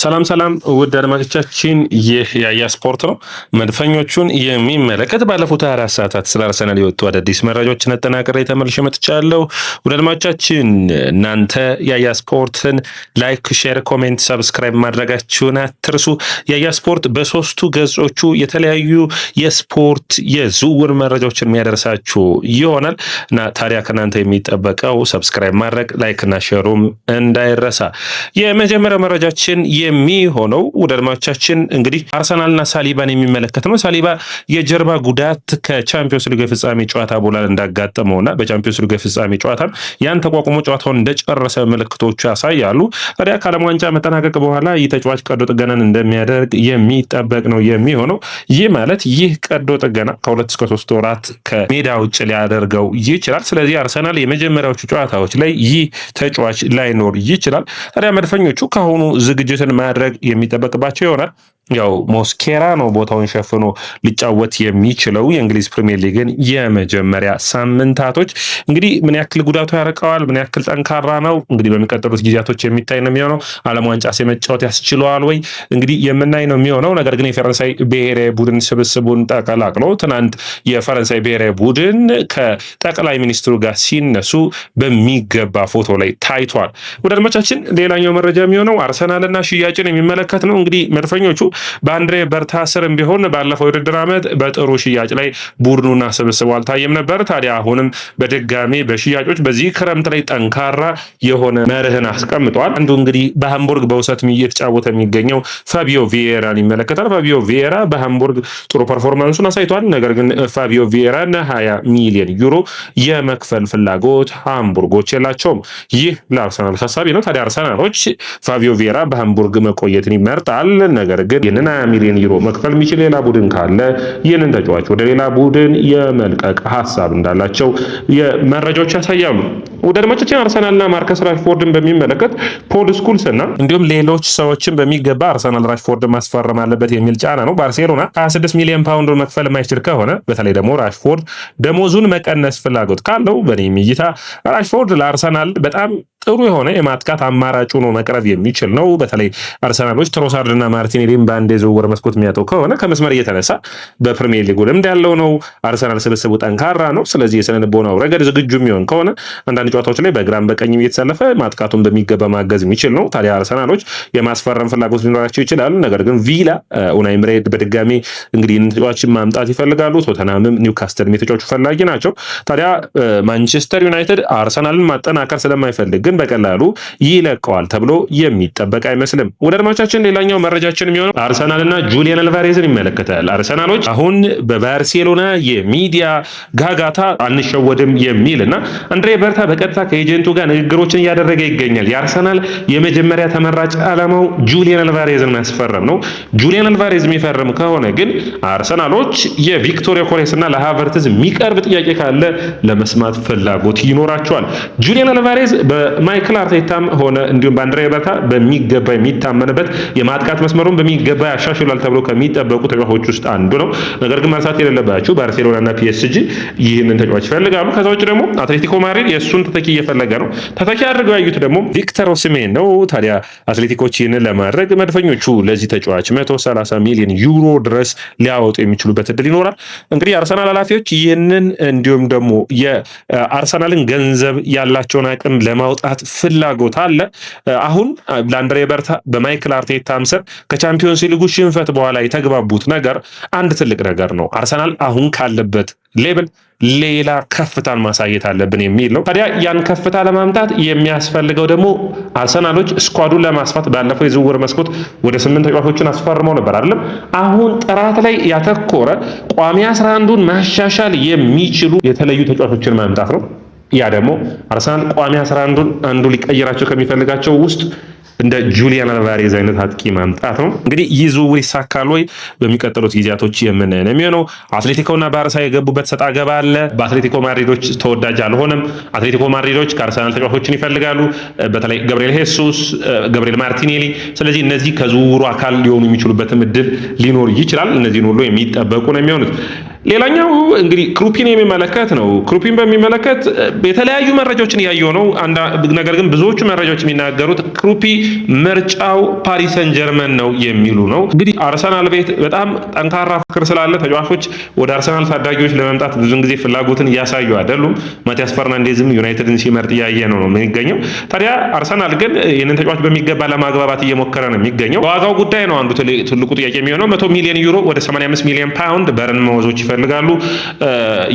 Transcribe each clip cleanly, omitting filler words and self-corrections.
ሰላም ውድ አድማጮቻችን፣ ይህ ያያ ስፖርት ነው። መድፈኞቹን የሚመለከት ባለፉት 24 ሰዓታት ስለ አርሰናል የወጡ አዳዲስ መረጃዎችን አጠናቅሬ ተመልሼ መጥቻለሁ። ውድ አድማጮቻችን፣ እናንተ ያያ ስፖርትን ላይክ፣ ሼር፣ ኮሜንት፣ ሰብስክራይብ ማድረጋችሁን አትርሱ። ያያ ስፖርት በሶስቱ ገጾቹ የተለያዩ የስፖርት የዝውውር መረጃዎችን የሚያደርሳችሁ ይሆናል እና ታዲያ ከእናንተ የሚጠበቀው ሰብስክራይብ ማድረግ፣ ላይክና ሼሩም እንዳይረሳ። የመጀመሪያው መረጃችን የሚሆነው ውድ አድማጮቻችን እንግዲህ አርሰናልና ሳሊባን የሚመለከት ነው። ሳሊባ የጀርባ ጉዳት ከቻምፒዮንስ ሊግ የፍጻሜ ጨዋታ በኋላ እንዳጋጠመውና በቻምፒዮንስ ሊግ የፍጻሜ ጨዋታ ያን ተቋቁሞ ጨዋታውን እንደጨረሰ ምልክቶቹ ያሳያሉ። ታዲያ ከዓለም ዋንጫ መጠናቀቅ በኋላ ይህ ተጫዋች ቀዶ ጥገናን እንደሚያደርግ የሚጠበቅ ነው የሚሆነው። ይህ ማለት ይህ ቀዶ ጥገና ከ2 እስከ 3 ወራት ከሜዳ ውጭ ሊያደርገው ይችላል። ስለዚህ አርሰናል የመጀመሪያዎቹ ጨዋታዎች ላይ ይህ ተጫዋች ላይኖር ይችላል። ታዲያ መድፈኞቹ ከአሁኑ ዝግጅትን ማድረግ የሚጠበቅባቸው ይሆናል። ያው ሞስኬራ ነው ቦታውን ሸፍኖ ሊጫወት የሚችለው። የእንግሊዝ ፕሪሚየር ሊግን የመጀመሪያ ሳምንታቶች እንግዲህ ምን ያክል ጉዳቱ ያርቀዋል፣ ምን ያክል ጠንካራ ነው እንግዲህ በሚቀጥሉት ጊዜያቶች የሚታይ ነው የሚሆነው። ዓለም ዋንጫ መጫወት ያስችለዋል ወይ እንግዲህ የምናይ ነው የሚሆነው። ነገር ግን የፈረንሳይ ብሔራዊ ቡድን ስብስቡን ተቀላቅሎ ትናንት የፈረንሳይ ብሔራዊ ቡድን ከጠቅላይ ሚኒስትሩ ጋር ሲነሱ በሚገባ ፎቶ ላይ ታይቷል። ወደ አድማቻችን ሌላኛው መረጃ የሚሆነው አርሰናልና ሽያጭን የሚመለከት ነው። እንግዲህ መድፈኞቹ በአንድሬ በርታ ስርም ቢሆን ባለፈው ውድድር ዓመት በጥሩ ሽያጭ ላይ ቡድኑና ስብስቡ አልታየም ነበር። ታዲያ አሁንም በድጋሚ በሽያጮች በዚህ ክረምት ላይ ጠንካራ የሆነ መርህን አስቀምጧል። አንዱ እንግዲህ በሃምቡርግ በውሰት እየተጫወተ የሚገኘው ፋቢዮ ቪዬራን ይመለከታል። ፋቢዮ ቪዬራ በሃምቡርግ ጥሩ ፐርፎርማንሱን አሳይቷል። ነገር ግን ፋቢዮ ቪዬራን 20 ሚሊዮን ዩሮ የመክፈል ፍላጎት ሃምቡርጎች የላቸውም። ይህ ለአርሰናል አሳሳቢ ነው። ታዲያ አርሰናሎች ፋቢዮ ቪዬራ በሃምቡርግ መቆየትን ይመርጣል። ነገር ግን ይህንን 20 ሚሊዮን ዩሮ መክፈል የሚችል ሌላ ቡድን ካለ ይህንን ተጫዋች ወደ ሌላ ቡድን የመልቀቅ ሀሳብ እንዳላቸው መረጃዎች ያሳያሉ። ወደ አድማጮቻችን አርሰናልና ማርከስ ራሽፎርድን በሚመለከት ፖል ስኩልስ እና እንዲሁም ሌሎች ሰዎችን በሚገባ አርሰናል ራሽፎርድን ማስፈረም አለበት የሚል ጫና ነው። ባርሴሎና 26 ሚሊዮን ፓውንድ መክፈል የማይችል ከሆነ በተለይ ደግሞ ራሽፎርድ ደሞዙን መቀነስ ፍላጎት ካለው በኔም እይታ ራሽፎርድ ለአርሰናል በጣም ጥሩ የሆነ የማጥቃት አማራጭ ሆኖ መቅረብ የሚችል ነው። በተለይ አርሰናሎች ትሮሳርድና ማርቲኔሊን በአንድ የዝውውር መስኮት የሚያጠው ከሆነ ከመስመር እየተነሳ በፕሪሚየር ሊጉ ልምድ ያለው ነው። አርሰናል ስብስቡ ጠንካራ ነው። ስለዚህ የስነ ልቦናው ረገድ ዝግጁ የሚሆን ከሆነ አንዳንድ ጨዋታዎች ላይ በግራም በቀኝም እየተሰለፈ ማጥቃቱን በሚገባ ማገዝ የሚችል ነው። ታዲያ አርሰናሎች የማስፈረም ፍላጎት ሊኖራቸው ይችላል። ነገር ግን ቪላ ኡናይ ኤምሬ በድጋሚ እንግዲህ ተጫዋችን ማምጣት ይፈልጋሉ። ቶተናምም ኒውካስትልም የተጫዋቹ ፈላጊ ናቸው። ታዲያ ማንቸስተር ዩናይትድ አርሰናልን ማጠናከር ስለማይፈልግ ግን በቀላሉ ይለቀዋል ተብሎ የሚጠበቅ አይመስልም። ወደ አድማጮቻችን ሌላኛው መረጃችን የሚሆነው አርሰናልና ጁሊያን አልቫሬዝን ይመለከታል። አርሰናሎች አሁን በባርሴሎና የሚዲያ ጋጋታ አንሸወድም የሚልና አንድሬ በርታ በቀጥታ ከኤጀንቱ ጋር ንግግሮችን እያደረገ ይገኛል። የአርሰናል የመጀመሪያ ተመራጭ ዓላማው ጁሊያን አልቫሬዝን ማስፈረም ነው። ጁሊያን አልቫሬዝ የሚፈርም ከሆነ ግን አርሰናሎች የቪክቶር ዮኬሬስና ለሃቨርትዝ የሚቀርብ ጥያቄ ካለ ለመስማት ፍላጎት ይኖራቸዋል። ጁሊያን አልቫሬዝ በማይክል አርቴታም ሆነ እንዲሁም በአንድሬ በርታ በሚገባ የሚታመንበት የማጥቃት መስመሩን በሚገባ ያሻሽላል ተብሎ ከሚጠበቁ ተጫዋቾች ውስጥ አንዱ ነው። ነገር ግን መርሳት የሌለባችሁ ባርሴሎናና ፒኤስጂ ይህንን ተጫዋች ይፈልጋሉ። ከዛ ውጭ ደግሞ አትሌቲኮ ማድሪድ የእሱን ተተኪ እየፈለገ ነው። ተተኪ አድርገው ያዩት ደግሞ ቪክተር ኦሲሜን ነው። ታዲያ አትሌቲኮች ይህንን ለማድረግ መድፈኞቹ ለዚህ ተጫዋች 130 ሚሊዮን ዩሮ ድረስ ሊያወጡ የሚችሉበት እድል ይኖራል። እንግዲህ አርሰናል ኃላፊዎች ይህንን እንዲሁም ደግሞ የአርሰናልን ገንዘብ ያላቸውን አቅም ለማውጣት ፍላጎት አለ። አሁን ለአንድሬ በርታ በማይክል አርቴታ ስር ከቻምፒዮንስ ሊጉ ሽንፈት በኋላ የተግባቡት ነገር አንድ ትልቅ ነገር ነው። አርሰናል አሁን ካለበት ሌብል ሌላ ከፍታን ማሳየት አለብን የሚል ነው። ታዲያ ያን ከፍታ ለማምጣት የሚያስፈልገው ደግሞ አርሰናሎች ስኳዱን ለማስፋት ባለፈው የዝውውር መስኮት ወደ 8 ተጫዋቾችን አስፈርመው ነበር አይደለም። አሁን ጥራት ላይ ያተኮረ ቋሚ 11ን ማሻሻል የሚችሉ የተለዩ ተጫዋቾችን ማምጣት ነው። ያ ደግሞ አርሰናል ቋሚ 11ን አንዱ ሊቀይራቸው ከሚፈልጋቸው ውስጥ እንደ ጁሊያን አልቫሬዝ አይነት አጥቂ ማምጣት ነው። እንግዲህ ይህ ዝውውር ይሳካል ወይ በሚቀጥሉት ጊዜያቶች የምናየው የሚሆነው። አትሌቲኮና ባርሳ የገቡበት ሰጣ ገባ አለ። በአትሌቲኮ ማድሪዶች ተወዳጅ አልሆነም። አትሌቲኮ ማድሪዶች ከአርሰናል ተጫዋቾችን ይፈልጋሉ፣ በተለይ ገብርኤል ሄሱስ፣ ገብርኤል ማርቲኔሊ። ስለዚህ እነዚህ ከዝውውሩ አካል ሊሆኑ የሚችሉበትም እድል ሊኖር ይችላል። እነዚህን ሁሉ የሚጠበቁ ነው የሚሆኑት። ሌላኛው እንግዲህ ክሩፒን የሚመለከት ነው። ክሩፒን በሚመለከት የተለያዩ መረጃዎችን ያየው ነው። ነገር ግን ብዙዎቹ መረጃዎች የሚናገሩት ክሩፒ ምርጫው ፓሪስ ሰን ጀርመን ነው የሚሉ ነው። እንግዲህ አርሰናል ቤት በጣም ጠንካራ ፍቅር ስላለ ተጫዋቾች ወደ አርሰናል ታዳጊዎች ለመምጣት ብዙን ጊዜ ፍላጎትን እያሳዩ አይደሉም። ማቲያስ ፈርናንዴዝም ዩናይትድን ሲመርጥ እያየ ነው የሚገኘው። ታዲያ አርሰናል ግን ይህንን ተጫዋች በሚገባ ለማግባባት እየሞከረ ነው የሚገኘው። በዋጋው ጉዳይ ነው አንዱ ትልቁ ጥያቄ የሚሆነው። 100 ሚሊዮን ዩሮ ወደ 85 ሚሊዮን ፓውንድ በርንማውዞች ይፈልጋሉ።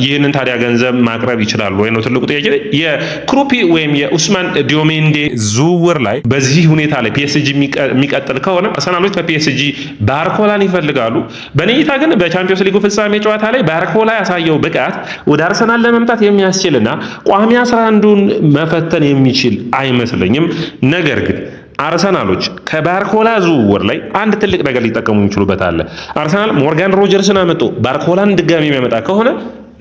ይህንን ታዲያ ገንዘብ ማቅረብ ይችላሉ ወይ ነው ትልቁ ጥያቄ። የክሩፒ ወይም የኡስማን ዲዮሜንዴ ዝውውር ላይ በዚህ ሁኔታ ላይ ፒኤስጂ የሚቀጥል ከሆነ አርሰናሎች ከፒኤስጂ ባርኮላን ይፈልጋሉ። በኔ እይታ ግን በቻምፒዮንስ ሊጉ ፍጻሜ ጨዋታ ላይ ባርኮላ ያሳየው ብቃት ወደ አርሰናል ለመምጣት የሚያስችልና ቋሚ 11ን መፈተን የሚችል አይመስለኝም። ነገር ግን አርሰናሎች ከባርኮላ ዝውውር ላይ አንድ ትልቅ ነገር ሊጠቀሙ የሚችሉበት አለ። አርሰናል ሞርጋን ሮጀርስን አመጡ ባርኮላን ድጋሚ የሚያመጣ ከሆነ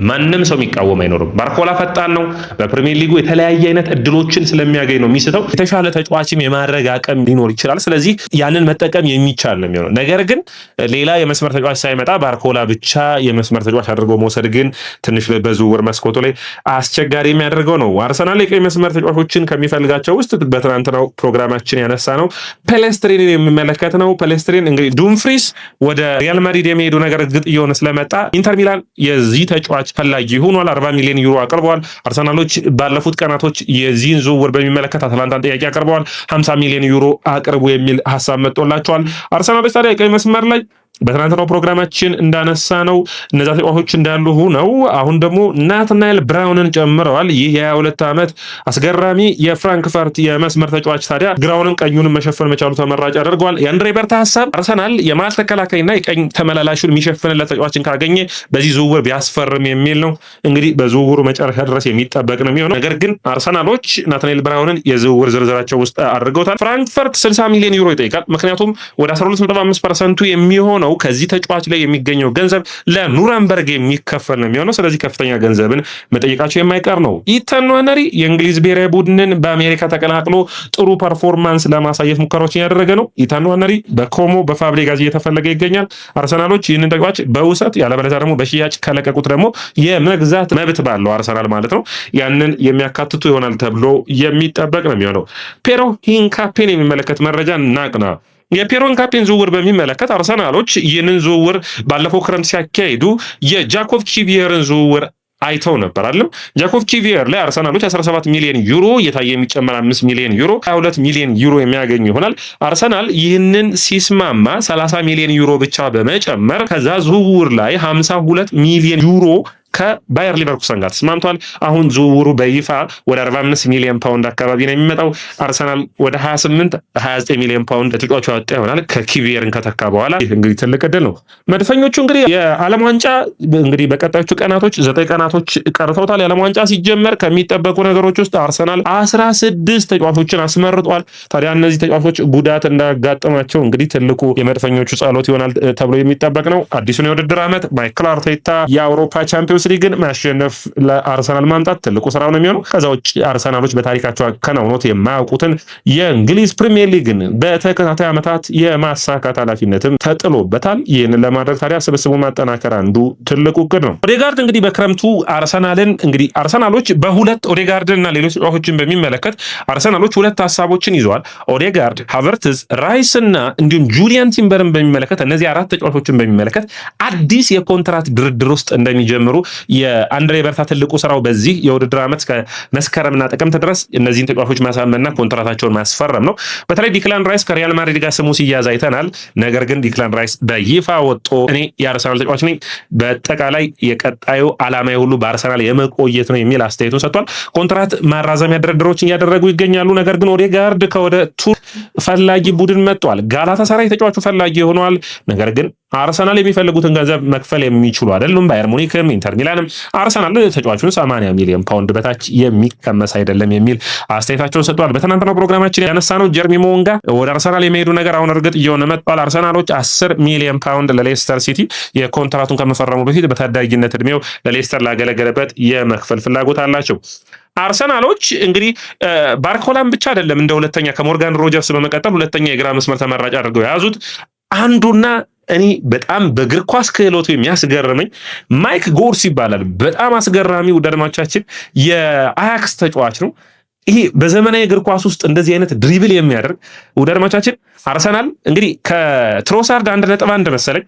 ማንም ሰው የሚቃወም አይኖርም። ባርኮላ ፈጣን ነው። በፕሪሚየር ሊጉ የተለያየ አይነት እድሎችን ስለሚያገኝ ነው የሚስተው። የተሻለ ተጫዋችም የማድረግ አቅም ሊኖር ይችላል። ስለዚህ ያንን መጠቀም የሚቻል ነው የሚሆነው። ነገር ግን ሌላ የመስመር ተጫዋች ሳይመጣ ባርኮላ ብቻ የመስመር ተጫዋች አድርጎ መውሰድ ግን ትንሽ በዝውውር መስኮቱ ላይ አስቸጋሪ የሚያደርገው ነው። አርሰናል የቀኝ መስመር ተጫዋቾችን ከሚፈልጋቸው ውስጥ በትናንትናው ፕሮግራማችን ያነሳ ነው ፔሌስትሪንን የሚመለከት ነው። ፔሌስትሪን እንግዲህ ዱምፍሪስ ወደ ሪያል ማድሪድ የሚሄዱ ነገር እርግጥ እየሆነ ስለመጣ ኢንተር ሚላን የዚህ ተጫዋች ፈላጊ ሆኗል። 40 ሚሊዮን ዩሮ አቅርበዋል። አርሰናሎች ባለፉት ቀናቶች የዚህን ዝውውር በሚመለከት አትላንታን ጥያቄ አቅርበዋል። 50 ሚሊዮን ዩሮ አቅርቡ የሚል ሀሳብ መጥቶላቸዋል። አርሰናሎች ታዲያ የቀኝ መስመር ላይ በትናንትናው ፕሮግራማችን እንዳነሳ ነው እነዛ ተጫዋቾች እንዳሉ ሆነው አሁን ደግሞ ናትናኤል ብራውንን ጨምረዋል። ይህ የ22 ዓመት አስገራሚ የፍራንክፈርት የመስመር ተጫዋች ታዲያ ግራውንም ቀኙንም መሸፈን መቻሉ ተመራጭ አድርገዋል። የአንድሬ በርታ ሀሳብ አርሰናል የመሃል ተከላካይና የቀኝ ተመላላሹን የሚሸፍንለት ተጫዋችን ካገኘ በዚህ ዝውውር ቢያስፈርም የሚል ነው። እንግዲህ በዝውውሩ መጨረሻ ድረስ የሚጠበቅ ነው የሚሆነው። ነገር ግን አርሰናሎች ናትናኤል ብራውንን የዝውውር ዝርዝራቸው ውስጥ አድርገውታል። ፍራንክፈርት 60 ሚሊዮን ዩሮ ይጠይቃል። ምክንያቱም ወደ 12.5% የሚሆነው ከዚህ ተጫዋች ላይ የሚገኘው ገንዘብ ለኑረምበርግ የሚከፈል ነው የሚሆነው። ስለዚህ ከፍተኛ ገንዘብን መጠየቃቸው የማይቀር ነው። ኢተን ዋነሪ የእንግሊዝ ብሔራዊ ቡድንን በአሜሪካ ተቀላቅሎ ጥሩ ፐርፎርማንስ ለማሳየት ሙከራዎችን ያደረገ ነው። ኢተን ዋነሪ በኮሞ በፋብሪጋዝ እየተፈለገ ይገኛል። አርሰናሎች ይህንን ተጫዋች በውሰት ያለበለዚያ ደግሞ በሽያጭ ከለቀቁት ደግሞ የመግዛት መብት ባለው አርሰናል ማለት ነው ያንን የሚያካትቱ ይሆናል ተብሎ የሚጠበቅ ነው የሚሆነው። ፔሮ ሂንካፔን የሚመለከት መረጃ እናቅና። የፔሮ ሂንካፔን ዝውውር በሚመለከት አርሰናሎች ይህንን ዝውውር ባለፈው ክረምት ሲያካሂዱ የጃኮብ ኪቪየርን ዝውውር አይተው ነበር አይደለም። ጃኮብ ኪቪየር ላይ አርሰናሎች 17 ሚሊዮን ዩሮ እየታየ የሚጨመር 5 ሚሊዮን ዩሮ 22 ሚሊዮን ዩሮ የሚያገኙ ይሆናል። አርሰናል ይህንን ሲስማማ 30 ሚሊዮን ዩሮ ብቻ በመጨመር ከዛ ዝውውር ላይ 52 ሚሊዮን ዩሮ ከባየር ሊቨርኩሰን ጋር ተስማምቷል። አሁን ዝውውሩ በይፋ ወደ 45 ሚሊዮን ፓውንድ አካባቢ ነው የሚመጣው። አርሰናል ወደ 29 ሚሊዮን ፓውንድ ተጫዋቹ ያወጣ ይሆናል ከኪቪየርን ከተካ በኋላ። ይህ እንግዲህ ትልቅ ዕድል ነው። መድፈኞቹ እንግዲህ የዓለም ዋንጫ እንግዲህ በቀጣዮቹ ቀናቶች 9 ቀናቶች ቀርተውታል። የዓለም ዋንጫ ሲጀመር ከሚጠበቁ ነገሮች ውስጥ አርሰናል 16 ተጫዋቾችን አስመርጧል። ታዲያ እነዚህ ተጫዋቾች ጉዳት እንዳያጋጥማቸው እንግዲህ ትልቁ የመድፈኞቹ ጸሎት ይሆናል ተብሎ የሚጠበቅ ነው። አዲሱን የውድድር ዓመት ማይክል አርቴታ የአውሮፓ ቻምፒዮንስ ሊግን ማሸነፍ ለአርሰናል ማምጣት ትልቁ ስራው ነው የሚሆነው። ከዛ ውጭ አርሰናሎች በታሪካቸው አከናውኖት የማያውቁትን የእንግሊዝ ፕሪሚየር ሊግን በተከታታይ ዓመታት የማሳካት ኃላፊነትም ተጥሎበታል። ይህንን ለማድረግ ታዲያ ስብስቡ ማጠናከር አንዱ ትልቁ እቅድ ነው። ኦዴጋርድ እንግዲህ በክረምቱ አርሰናሎች በሁለት ኦዴጋርድን እና ሌሎች ተጫዋቾችን በሚመለከት አርሰናሎች ሁለት ሀሳቦችን ይዘዋል። ኦዴጋርድ፣ ሃቨርትዝ፣ ራይስ እና እንዲሁም ጁሊያን ቲምበርን በሚመለከት እነዚህ 4 ተጫዋቾችን በሚመለከት አዲስ የኮንትራት ድርድር ውስጥ እንደሚጀምሩ የአንድሬ በርታ ትልቁ ስራው በዚህ የውድድር ዓመት ከመስከረምና ጥቅምት ድረስ እነዚህን ተጫዋቾች ማሳመንና ኮንትራታቸውን ማስፈረም ነው። በተለይ ዲክላን ራይስ ከሪያል ማድሪድ ጋር ስሙ ሲያዝ አይተናል። ነገር ግን ዲክላን ራይስ በይፋ ወጥቶ እኔ የአርሰናል ተጫዋች ነኝ፣ በአጠቃላይ የቀጣዩ ዓላማ ሁሉ በአርሰናል የመቆየት ነው የሚል አስተያየቱን ሰጥቷል። ኮንትራት ማራዘሚያ ድርድሮችን እያደረጉ ይገኛሉ። ነገር ግን ኦዴጋርድ ከወደ ቱርክ ፈላጊ ቡድን መጥቷል። ጋላታሳራይ ተጫዋቹ ፈላጊ ሆኗል። ነገር ግን አርሰናል የሚፈልጉትን ገንዘብ መክፈል የሚችሉ አይደሉም። ባየር ሙኒክም ኢንተር ሚላንም አርሰናል ተጫዋቹን 80 ሚሊዮን ፓውንድ በታች የሚቀመስ አይደለም የሚል አስተያየታቸውን ሰጥቷል። በትናንትናው ፕሮግራማችን ያነሳነው ጀርሚ ሞንጋ ወደ አርሰናል የመሄዱ ነገር አሁን እርግጥ እየሆነ መጥቷል። አርሰናሎች 10 ሚሊዮን ፓውንድ ለሌስተር ሲቲ የኮንትራቱን ከመፈረሙ በፊት በታዳጊነት እድሜው ለሌስተር ላገለገለበት የመክፈል ፍላጎት አላቸው። አርሰናሎች እንግዲህ ባርኮላን ብቻ አይደለም እንደ ሁለተኛ ከሞርጋን ሮጀርስ በመቀጠል ሁለተኛ የግራ መስመር ተመራጭ አድርገው የያዙት አንዱና እኔ በጣም በእግር ኳስ ክህሎቱ የሚያስገርመኝ ማይክ ጎርስ ይባላል። በጣም አስገራሚ ውድ አድማጮቻችን የአያክስ ተጫዋች ነው። ይሄ በዘመናዊ እግር ኳስ ውስጥ እንደዚህ አይነት ድሪብል የሚያደርግ ውድ አድማጮቻችን አርሰናል እንግዲህ ከትሮሳርድ 1.1 መሰለኝ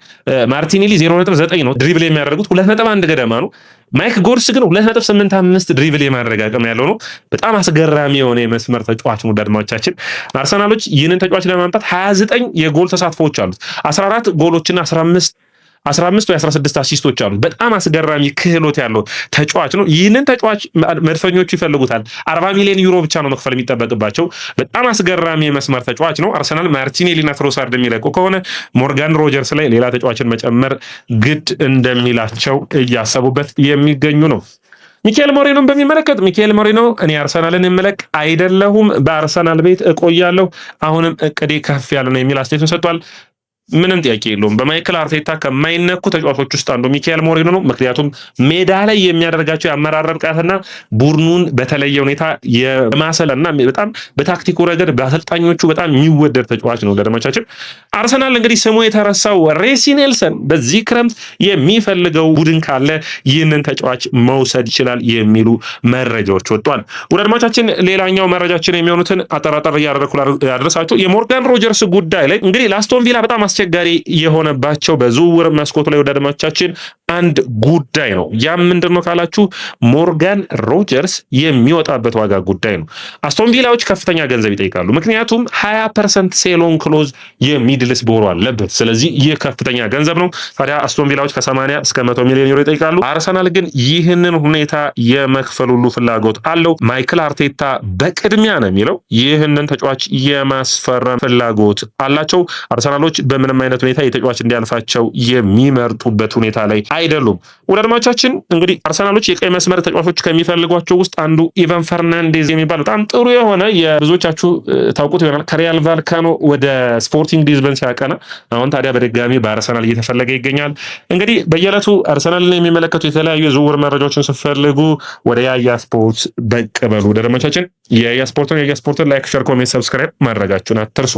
ማርቲኔሊ 0.9 ነው ድሪብል የሚያደርጉት 2.1 ገደማ ነው። ማይክ ጎርስ ግን 2.85 ድሪብል የማድረግ አቅም ያለው ነው። በጣም አስገራሚ የሆነ የመስመር ተጫዋች ነው። አድማጮቻችን አርሰናሎች ይህንን ተጫዋች ለማምጣት 29 የጎል ተሳትፎዎች አሉት። 14 ጎሎችና 15 ወይ 16 አሲስቶች አሉት። በጣም አስገራሚ ክህሎት ያለው ተጫዋች ነው። ይህንን ተጫዋች መድፈኞቹ ይፈልጉታል። 40 ሚሊዮን ዩሮ ብቻ ነው መክፈል የሚጠበቅባቸው። በጣም አስገራሚ የመስመር ተጫዋች ነው። አርሰናል ማርቲኔሊና ትሮሳርድ የሚለቁ ከሆነ ሞርጋን ሮጀርስ ላይ ሌላ ተጫዋችን መጨመር ግድ እንደሚላቸው እያሰቡበት የሚገኙ ነው። ሚካኤል ሞሪኖን በሚመለከት ሚካኤል ሞሪኖ እኔ አርሰናልን የምለቅ አይደለሁም፣ በአርሰናል ቤት እቆያለሁ፣ አሁንም እቅዴ ከፍ ያለ ነው የሚል አስተያየቱን ሰጥቷል። ምንም ጥያቄ የለውም። በማይክል አርቴታ ከማይነኩ ተጫዋቾች ውስጥ አንዱ ሚካኤል ሞሪኖ ነው። ምክንያቱም ሜዳ ላይ የሚያደርጋቸው የአመራር ብቃትና ቡድኑን በተለየ ሁኔታ የማሰልና በጣም በታክቲኩ ረገድ በአሰልጣኞቹ በጣም የሚወደድ ተጫዋች ነው። ገደማቻችን አርሰናል እንግዲህ ስሙ የተረሳው ሬሲ ኔልሰን በዚህ ክረምት የሚፈልገው ቡድን ካለ ይህንን ተጫዋች መውሰድ ይችላል የሚሉ መረጃዎች ወጥቷል። ወደ አድማቻችን ሌላኛው መረጃችን የሚሆኑትን አጠራጠር እያደረኩ ያደረሳቸው የሞርጋን ሮጀርስ ጉዳይ ላይ እንግዲህ ለአስቶን ቪላ በጣም አስቸጋሪ የሆነባቸው በዝውውር መስኮቱ ላይ ወደ አድማጮቻችን አንድ ጉዳይ ነው። ያም ምንድነው ካላችሁ ሞርጋን ሮጀርስ የሚወጣበት ዋጋ ጉዳይ ነው። አስቶን ቪላዎች ከፍተኛ ገንዘብ ይጠይቃሉ። ምክንያቱም 20% ሴሎን ክሎዝ የሚድልስ ቦሮ አለበት። ስለዚህ ይህ ከፍተኛ ገንዘብ ነው። ታዲያ አስቶን ቪላዎች ከ80 እስከ 100 ሚሊዮን ዩሮ ይጠይቃሉ። አርሰናል ግን ይህንን ሁኔታ የመክፈል ሁሉ ፍላጎት አለው። ማይክል አርቴታ በቅድሚያ ነው የሚለው ይህንን ተጫዋች የማስፈረም ፍላጎት አላቸው። አርሰናሎች በምንም አይነት ሁኔታ የተጫዋች እንዲያልፋቸው የሚመርጡበት ሁኔታ ላይ አይደሉም። ወደ አድማጮቻችን እንግዲህ አርሰናሎች የቀይ መስመር ተጫዋቾች ከሚፈልጓቸው ውስጥ አንዱ ኢቫን ፈርናንዴዝ የሚባል በጣም ጥሩ የሆነ የብዙዎቻችሁ ታውቁት ይሆናል ከሪያል ቫልካኖ ወደ ስፖርቲንግ ሊዝበን ሲያቀና አሁን ታዲያ በድጋሚ በአርሰናል እየተፈለገ ይገኛል። እንግዲህ በየዕለቱ አርሰናልን የሚመለከቱ የተለያዩ የዝውውር መረጃዎችን ስትፈልጉ ወደ ያያ ስፖርት በቅ በሉ። ወደ አድማጮቻችን የያያ ስፖርትን ላይክ፣ ሼር፣ ኮሜንት፣ ሰብስክራይብ ማድረጋችሁን አትርሱ።